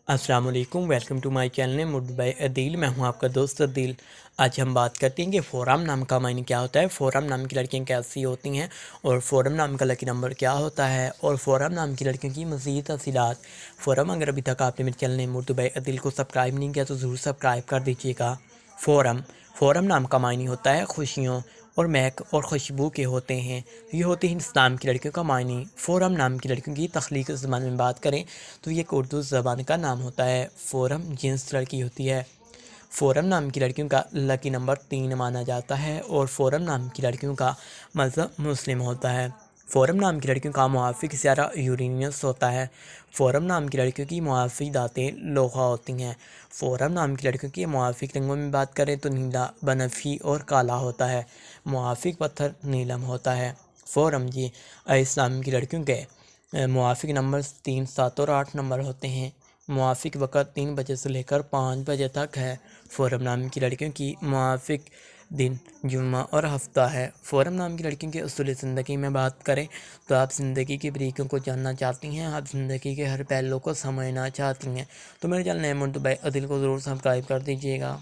السلام علیکم، welcome to my channel Urdu by Adeel. میں ہوں آپ کا دوست عدیل۔ آج ہم بات کرتے ہیں کہ فورم نام کا معنی کیا ہوتا ہے، فورم نام کی لڑکیاں کیسی ہوتی ہیں، اور فورم نام کا لکی نمبر کیا ہوتا ہے، اور فورم نام کی لڑکیوں کی مزید تفصیلات۔ فورم اگر ابھی تک آپ نے میرے چینل اردو بائی عدیل کو سبسکرائب نہیں کیا تو ضرور سبسکرائب کر دیجیے گا۔ فورم نام کا معنی ہوتا ہے خوشیوں اور مہک اور خوشبو کے ہوتے ہیں۔ یہ ہوتی ہیں اسلام کی لڑکیوں کا معنی۔ فورم نام کی لڑکیوں کی تخلیق زبان میں بات کریں تو یہ ایک اردو زبان کا نام ہوتا ہے۔ فورم جنس لڑکی ہوتی ہے۔ فورم نام کی لڑکیوں کا لکی نمبر 3 مانا جاتا ہے، اور فورم نام کی لڑکیوں کا مذہب مسلم ہوتا ہے۔ فورم نام کی لڑکیوں کا موافق سیارہ یورینس ہوتا ہے۔ فورم نام کی لڑکیوں کی موافق دھاتیں لوہا ہوتی ہیں۔ فورم نام کی لڑکیوں کی موافق رنگوں میں بات کریں تو نیلا، بنفشی اور کالا ہوتا ہے۔ موافق پتھر نیلم ہوتا ہے۔ فورم اسلام کی لڑکیوں کے موافق نمبر 3، 7 اور 8 نمبر ہوتے ہیں۔ موافق وقت 3 بجے سے لے کر 5 بجے تک ہے۔ فورم نام کی لڑکیوں کی موافق دن جمعہ اور ہفتہ ہے۔ فورم نام کی لڑکیوں کے اصول زندگی میں بات کریں تو آپ زندگی کی باریکیوں کو جاننا چاہتی ہیں، آپ زندگی کے ہر پہلو کو سمجھنا چاہتی ہیں تو میرے چینل اردو بائی عدیل کو ضرور سبسکرائب کر دیجیے گا۔